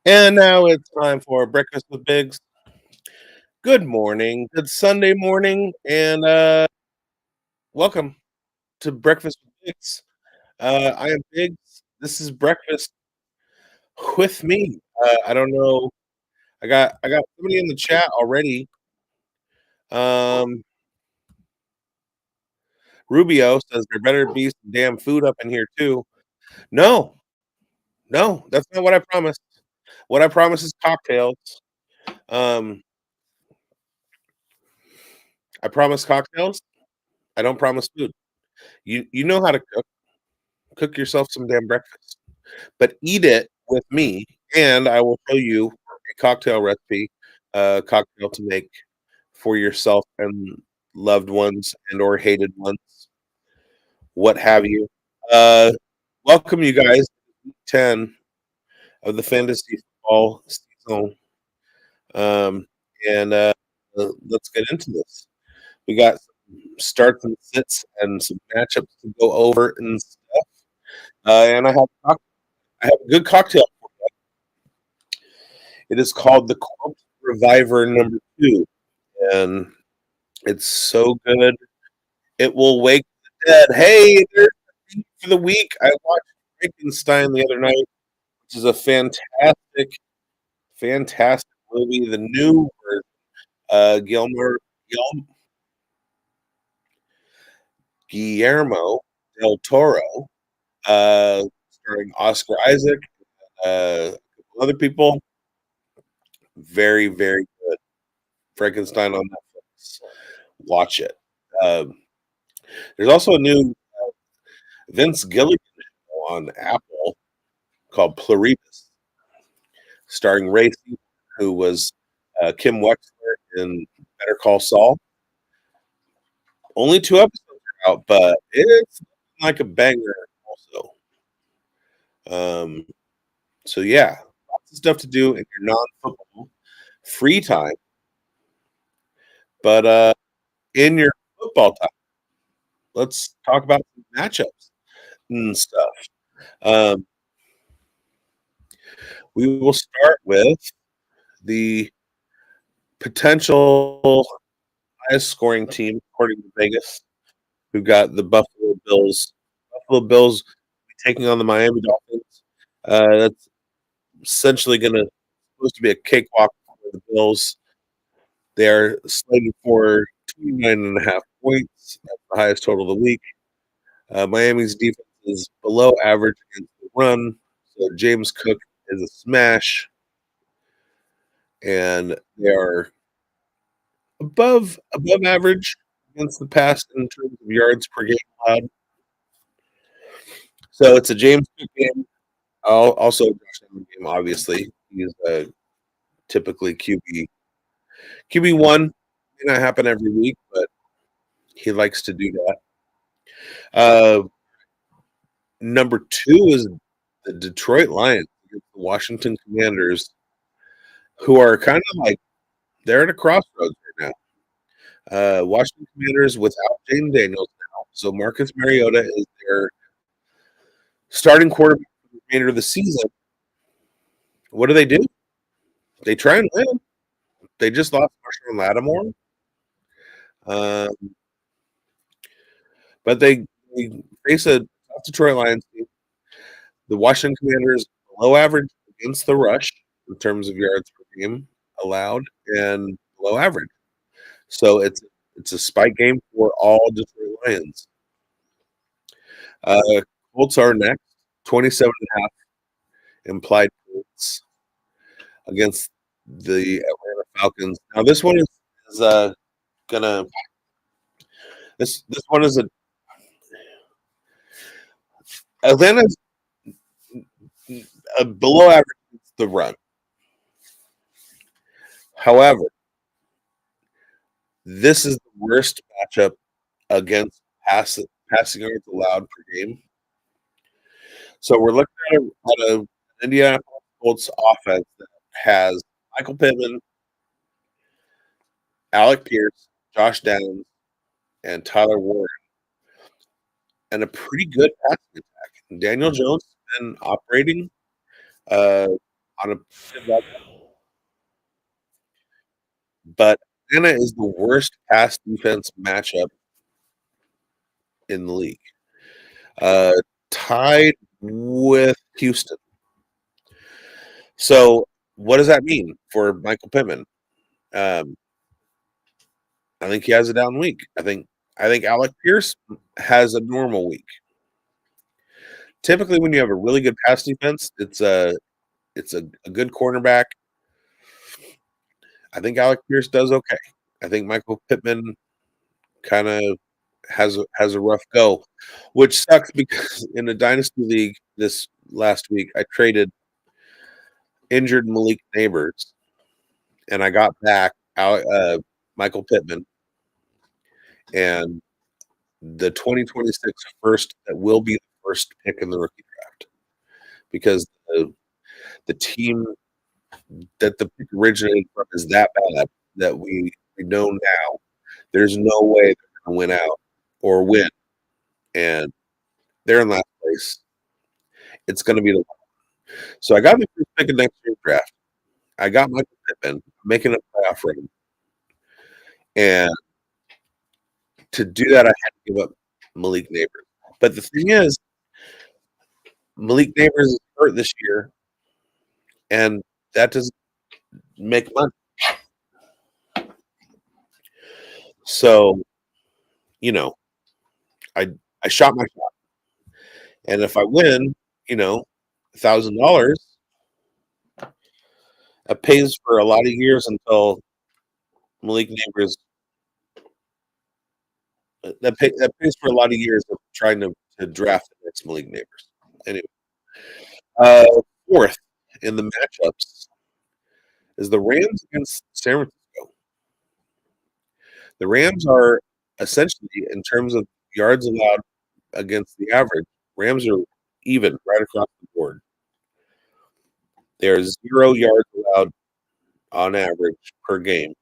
And now it's time for breakfast with Bigz. Good morning, good Sunday morning, and welcome to breakfast with Bigz. I am Bigz. This is breakfast with me. I don't know. I got somebody in the chat already. Um, Rubio says there better be some damn food up in here too. No, no, that's not what I promised. What I promised is cocktails. Um, I promise cocktails. I don't promise food. You know how to cook. Cook yourself some damn breakfast. But eat it with me, and I will show you a cocktail recipe, cocktail to make for yourself and loved ones and or hated ones, what have you. Uh, Welcome you guys to week 10 of the fantasy football season. Um, and let's get into this. We got some starts and sits and some matchups to go over and stuff. And I have a good cocktail. It is called the Corpse Reviver number 2, and it's so good. It will wake the dead. Hey, there's the theme for the week. I watched Frankenstein the other night, which is a fantastic movie. The new version, Guillermo del Toro, starring Oscar Isaac, a couple other people. Very, very good. Frankenstein on Netflix. Watch it. Um, there's also a new Vince Gilligan show on Apple called Pluribus, starring Ray Stevenson, who was Kim Wexler in Better Call Saul. Only 2 episodes are out, but it's like a banger also. Um, so yeah, lots of stuff to do in your non-football free time, but in your football time, let's talk about some matchups and stuff. Um, we will start with the potential highest scoring team according to Vegas. We've got the Buffalo Bills. Buffalo Bills taking on the Miami Dolphins. That's essentially supposed to be a cakewalk for the Bills. They are slated for 29.5 points. That's the highest total of the week. Miami's defense is below average against the run, so James Cook is a smash, and they are above average against the pass in terms of yards per game allowed. So it's a James Cook game. Also, Josh Allen game. Obviously, he's typically QB1. May not happen every week, but he likes to do that. Number 2 is the Detroit Lions against the Washington Commanders, who are kind of like they're at a crossroads right now. Washington Commanders without Jaden Daniels now, so Marcus Mariota is their starting quarterback for the remainder of the season. What do? They try and win. They just lost Marshawn Lattimore, um, but they face a tough Detroit Lions team. The Washington Commanders below average against the rush in terms of yards per game allowed and below average. So it's a spike game for all Detroit Lions. Uh, Colts are next, 27.5 implied points against the Atlanta Falcons. Now this one is gonna this one is Atlanta's below average against the run. However, this is the worst matchup against passing yards allowed per game. So we're looking at an Indianapolis Colts offense that has Michael Pittman, Alec Pierce, Josh Downs, and Tyler Warren, and a pretty good passing attack. Daniel Jones has been operating uh, on a positive level, but Atlanta is the worst pass defense matchup in the league, uh, tied with Houston. So, what does that mean for Michael Pittman? Um, I think he has a down week. I think Alec Pierce has a normal week. Typically, when you have a really good pass defense, it's a good cornerback. I think Alec Pierce does okay. I think Michael Pittman kind of has a rough go, which sucks because in the dynasty league this last week I traded injured Malik Neighbors and I got back Michael Pittman and the 2026 first that will be the first pick in the rookie draft because the team that the pick originated from is that bad that we know now there's no way they're going to win out or win, and they're in last place. It's going to be the so I got the first pick in next year's draft. I got Michael Pittman making a playoff run, and to do that, I had to give up Malik Neighbors. But the thing is, Malik Neighbors is hurt this year, and that doesn't make money. So, you know, I shot my shot, and if I win, $1,000, that pays for a lot of years until Malik Neighbors. That pays for a lot of years of trying to draft the next Malik Neighbors. Anyway, uh, fourth in the matchups is the Rams against San Francisco. The Rams are essentially, in terms of yards allowed against the average, Rams are even right across the board. There's 0 yards allowed on average per game,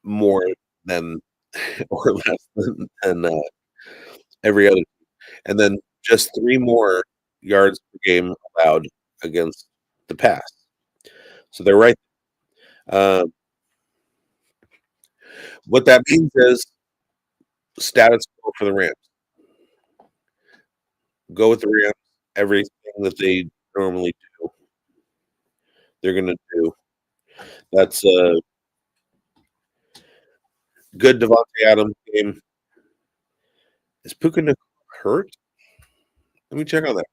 more than or less than every other. And then just 3 more yards per game allowed against the pass. So they're right. What that means is status quo for the Rams. Go with the Rams. Everything that they normally do, they're going to do. That's a good Devontae Adams game. Is Puka hurt? Let me check on that.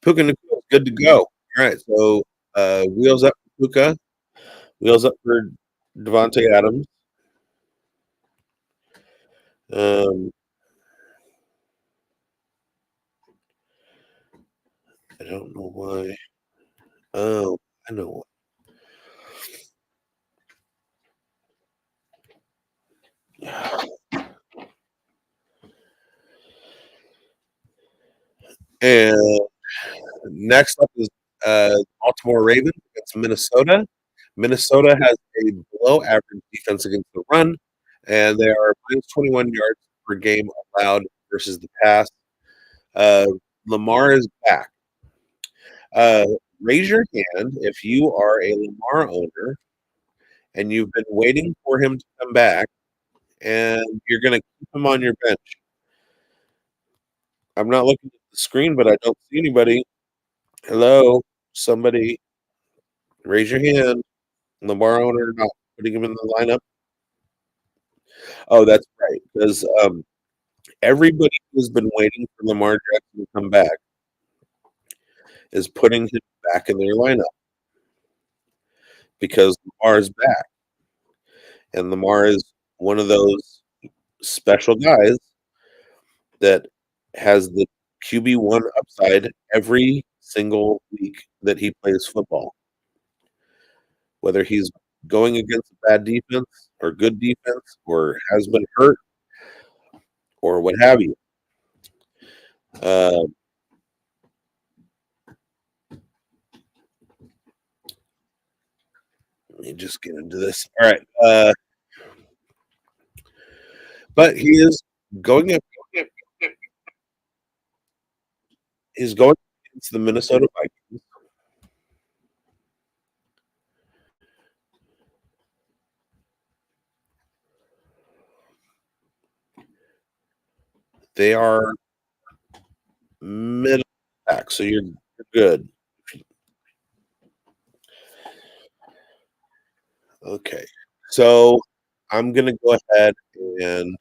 Puka is good to go. All right, so wheels up for Puka, wheels up for Devontae Adams. I don't know why. Oh, I know why. And next up is Baltimore Ravens against Minnesota. Minnesota has a below average defense against the run, and they are minus 21 yards per game allowed versus the pass. Lamar is back. Raise your hand if you are a Lamar owner and you've been waiting for him to come back and you're going to keep him on your bench. I'm not looking at the screen, but I don't see anybody. Hello, somebody, raise your hand. Lamar owner not putting him in the lineup. Oh, that's right, because everybody who's been waiting for Lamar Jackson to come back is putting him back in their lineup because Lamar is back, and Lamar is one of those special guys that has the QB1 upside every single week that he plays football. Whether he's going against a bad defense or good defense or has been hurt or what have you. Let me just get into this. All right. But he is going up. He's going against the Minnesota Vikings. They are middle back, so you're good. Okay. So I'm going to go ahead and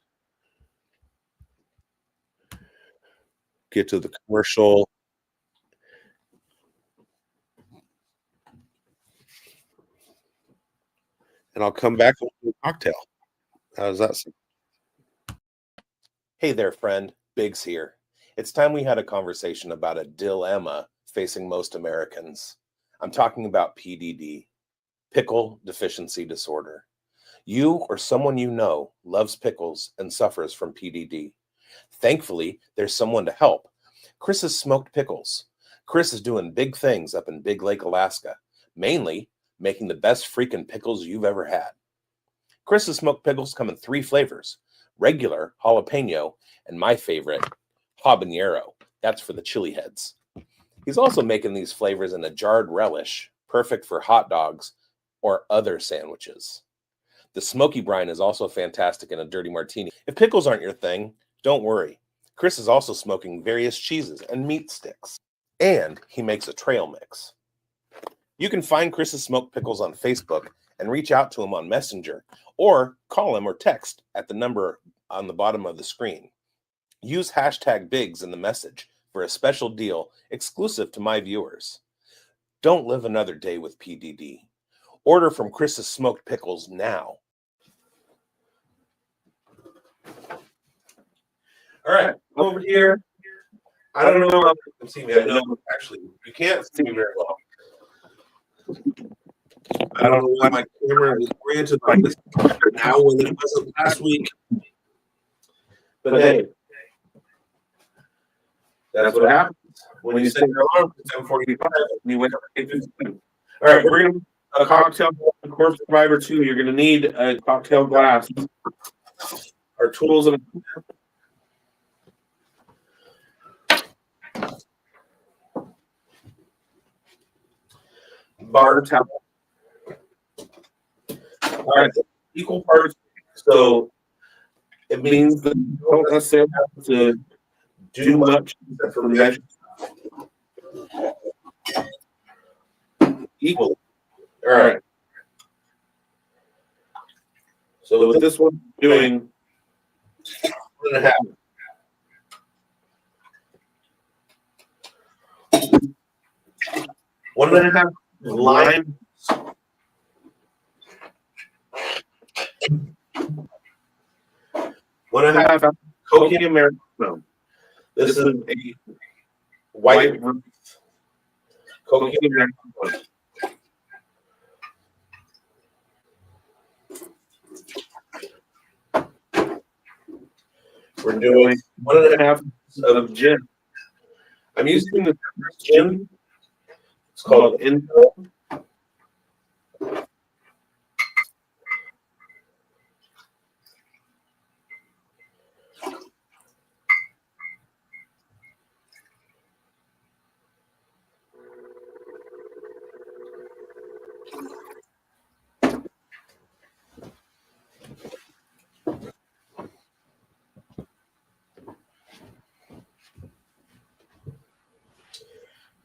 get to the commercial. And I'll come back with a cocktail. How does that sound? Hey there, friend. Bigz here. It's time we had a conversation about a dilemma facing most Americans. I'm talking about PDD, pickle deficiency disorder. You or someone you know loves pickles and suffers from PDD. Thankfully, there's someone to help. Chris's Smoked Pickles. Chris is doing big things up in Big Lake, Alaska, mainly making the best freaking pickles you've ever had. Chris's Smoked Pickles come in 3 flavors: regular, jalapeno, and my favorite, habanero. That's for the chili heads. He's also making these flavors in a jarred relish, perfect for hot dogs or other sandwiches. The smoky brine is also fantastic in a dirty martini. If pickles aren't your thing, don't worry. Chris is also smoking various cheeses and meat sticks. And he makes a trail mix. You can find Chris's Smoked Pickles on Facebook and reach out to him on Messenger, or call him or text at the number on the bottom of the screen. Use hashtag Bigz in the message for a special deal exclusive to my viewers. Don't live another day with PDD. Order from Chris's Smoked Pickles now. All right, over here. I don't know if you can see me. I know actually you can't see me very well. I don't know why my camera is oriented like this now when it wasn't last week. But hey, that's what happens when you set your alarm for 10:45 and you wake up at 8:15. All right, we're going to a cocktail Corpse Survivor 2. You're going to need a cocktail glass. Our tools and bar towel. All right, equal parts. So it means that you don't necessarily have to do much for measure. Equal. All right. So with this one, doing 1.5. One and a half lime. One and a half cocaine Americano. This is a white cocaine Americano. We're doing 1.5 of gin. I'm using the gin. It's called Info.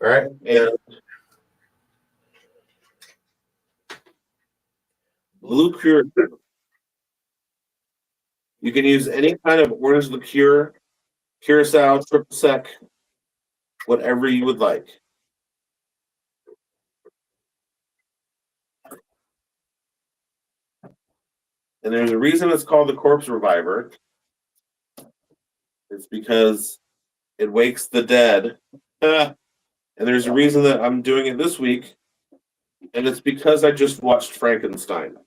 All right, and blue cure. You can use any kind of orange liqueur, curacao, triple sec, whatever you would like. And there's a reason it's called the Corpse Reviver. It's because it wakes the dead. And there's a reason that I'm doing it this week. And it's because I just watched Frankenstein.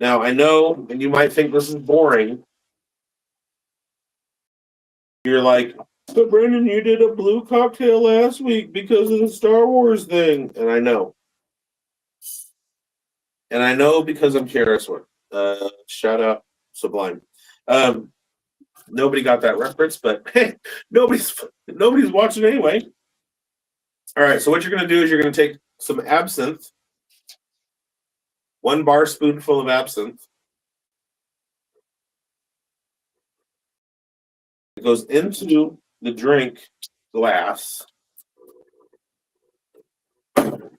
Now, I know, and you might think this is boring. You're like, but Brendan, you did a blue cocktail last week because of the Star Wars thing. And I know. And I know because I'm Karaswin. Shout out Sublime. Nobody got that reference, but hey, nobody's watching anyway. All right, so what you're going to do is you're going to take some absinthe, 1 bar spoonful of absinthe. It goes into the drink glass. And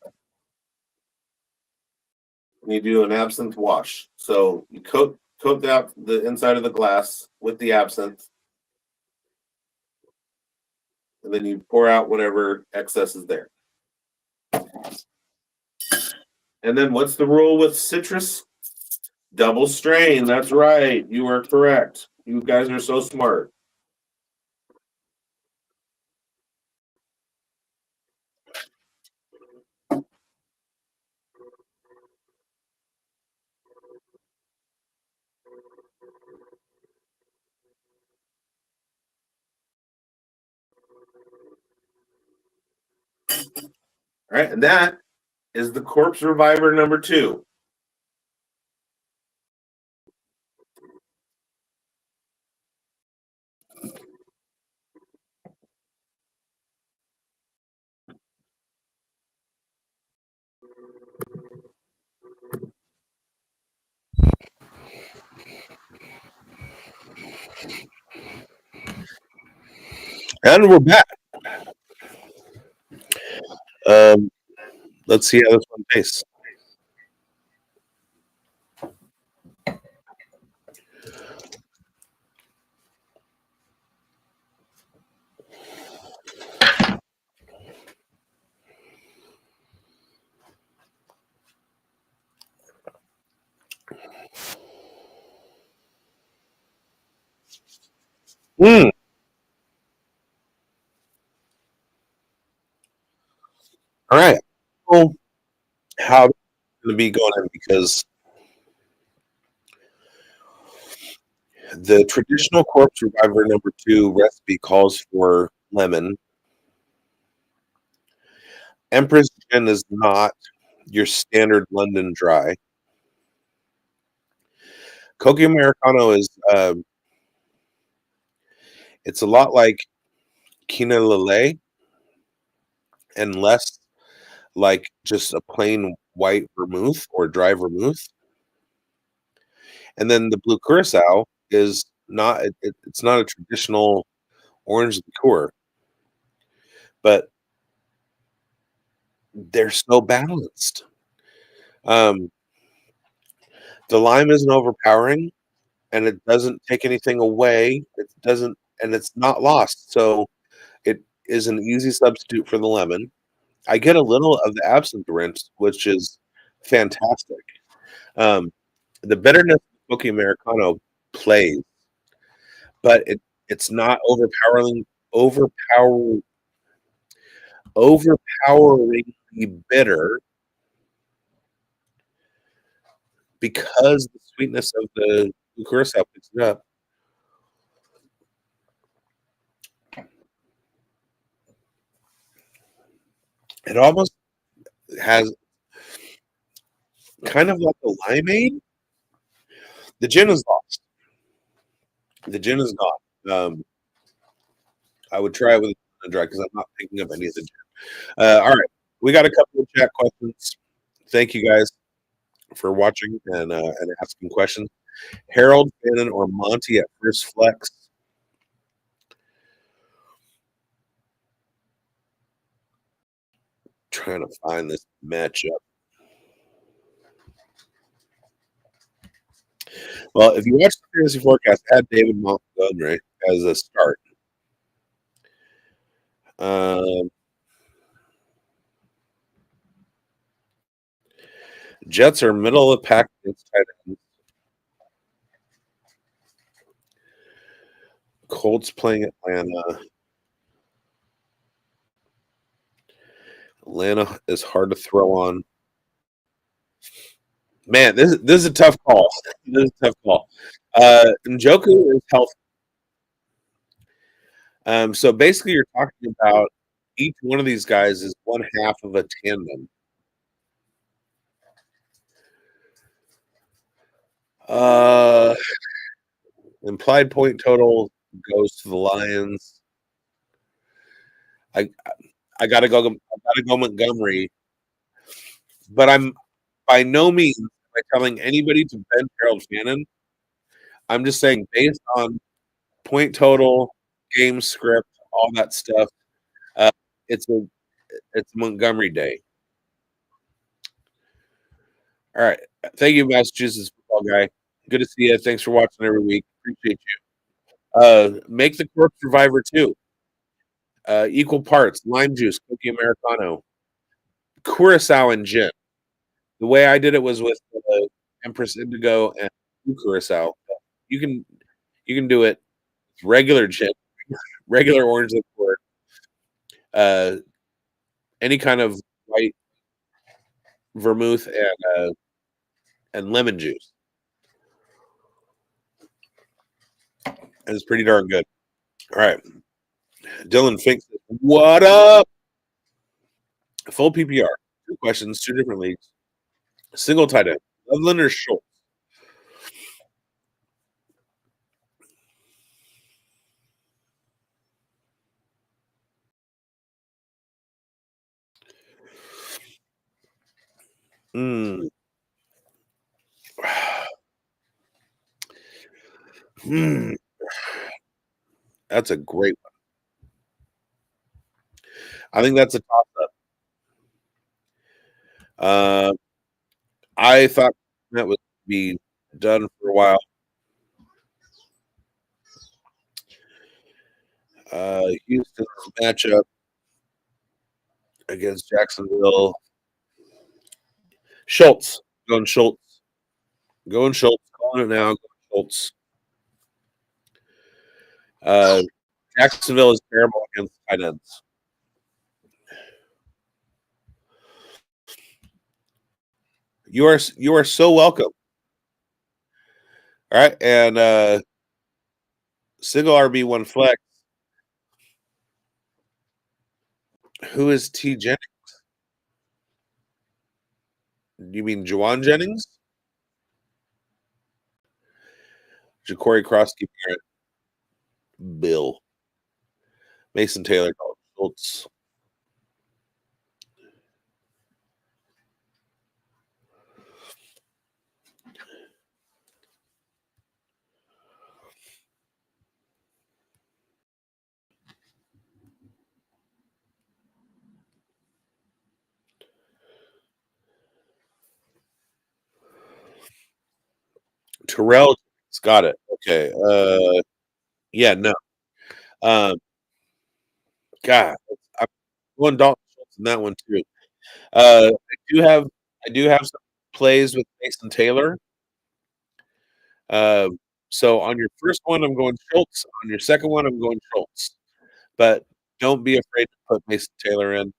you do an absinthe wash. So you coat the inside of the glass with the absinthe, and then you pour out whatever excess is there. And then what's the rule with citrus? Double strain. That's right. You are correct. You guys are so smart. All right, and that is the Corpse Reviver number 2. And we're back. Let's see how this one tastes. All right. Well, how it's going to be going in because the traditional Corpse Reviver number 2 recipe calls for lemon. Empress Gin is not your standard London dry. Coca Americano is it's a lot like Quina Lillet and less like just a plain white vermouth or dry vermouth. And then the Blue Curacao is not it's not a traditional orange liqueur, but they're so balanced. The lime isn't overpowering, and it doesn't take anything away. It doesn't, and it's not lost. So it is an easy substitute for the lemon. I get a little of the absinthe rinse, which is fantastic. The bitterness of Cookie Americano plays, but it's not overpower, overpoweringly bitter because the sweetness of the curacao picks it up. It almost has kind of like a limeade. The gin is lost. The gin is gone. I would try it with a dry because I'm not picking up any of the gin. All right, we got a couple of chat questions. Thank you guys for watching and asking questions. Harold, Bannon, or Monty at first flex. Trying to find this matchup. Well, if you watch the fantasy forecast, add David Montgomery as a start. Jets are middle of the pack against tight ends. Colts playing Atlanta. Atlanta is hard to throw on. Man, this is a tough call. This is a tough call. Njoku is healthy. So basically, you're talking about each one of these guys is one half of a tandem. Uh, implied point total goes to the Lions. I I gotta go. I gotta go Montgomery, but I'm by no means am I telling anybody to bench Harold Fannin. I'm just saying based on point total, game script, all that stuff. Uh, it's a it's Montgomery Day. All right. Thank you, Massachusetts football guy. Good to see you. Thanks for watching every week. Appreciate you. Make the corpse survivor too. Equal parts lime juice, cookie americano, curacao, and gin. The way I did it was with Empress Indigo and curacao. You can you can do it with regular gin, regular orange liqueur, uh, any kind of white vermouth, and lemon juice. And it's pretty darn good. All right. Dylan Fink says, what up? Full PPR. 2 questions, 2 different leagues. Single tight end. Loveland or Schultz? Hmm. Hmm. That's a great one. I think that's a toss up. I thought that would be done for a while. Houston's matchup against Jacksonville. Schultz. Going Schultz. Going Schultz. Calling it now. Going Schultz. Jacksonville is terrible against tight ends. You are so welcome. All right, and single RB1 flex. Who is T Jennings? You mean Juwan Jennings? Ja'Cory Cross Barrett. Bill. Mason Taylor. Schultz. Terrell got it. Okay. Yeah, no. God, I'm going Dalton Schultz in that one too. I do have some plays with Mason Taylor. Uh, so on your first one, I'm going Schultz. On your second one, I'm going Schultz. But don't be afraid to put Mason Taylor in.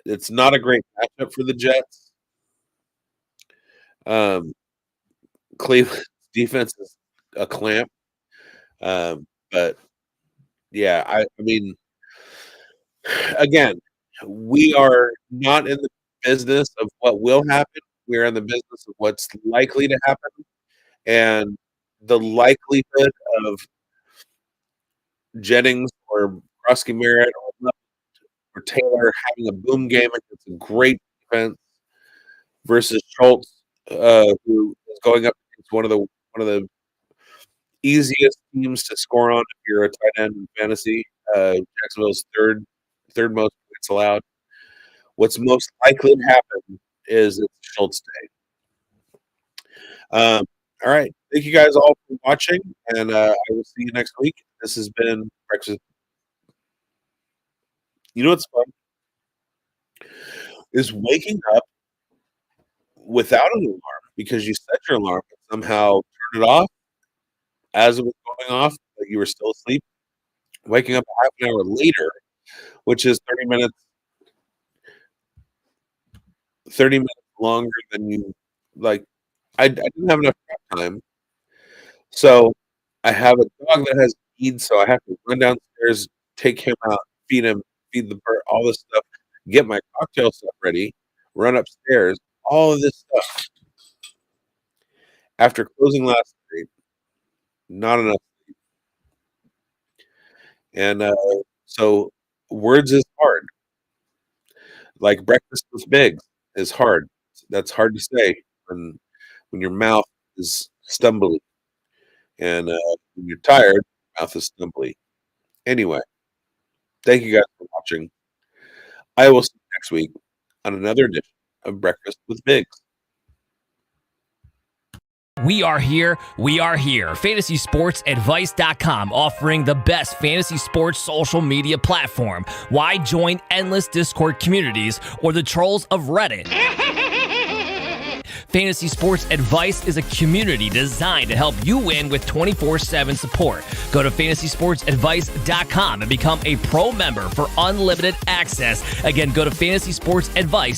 It's not a great matchup for the Jets. Um, Cleveland's defense is a clamp. But yeah, I mean, again, we are not in the business of what will happen. We're in the business of what's likely to happen. And the likelihood of Jennings or Krusky Merritt or Taylor having a boom game against a great defense versus Schultz, who is going up against one of the easiest teams to score on if you're a tight end in fantasy. Jacksonville's third most points allowed. What's most likely to happen is it's Schultz Day. All right. Thank you guys all for watching, and I will see you next week. This has been Breakfast. You know what's fun? Is waking up without an alarm because you set your alarm and somehow turn it off as it was going off, but you were still asleep. Waking up half an hour later, which is 30 minutes longer than you like. I didn't have enough prep time. So I have a dog that has needs, so I have to run downstairs, take him out, feed him, feed the bird, all this stuff, get my cocktail stuff ready, run upstairs, all of this stuff. After closing last night, not enough, and, so words is hard, like breakfast with Bigz is hard. That's hard to say when your mouth is stumbly, and, when you're tired, your mouth is stumbly. Anyway, thank you guys for watching. I will see you next week on another edition of Breakfast with Bigz. We are here. We are here. FantasySportsAdvice.com, offering the best fantasy sports social media platform. Why join endless Discord communities or the trolls of Reddit? Fantasy Sports Advice is a community designed to help you win with 24/7 support. Go to FantasySportsAdvice.com and become a pro member for unlimited access. Again, go to FantasySportsAdvice.com.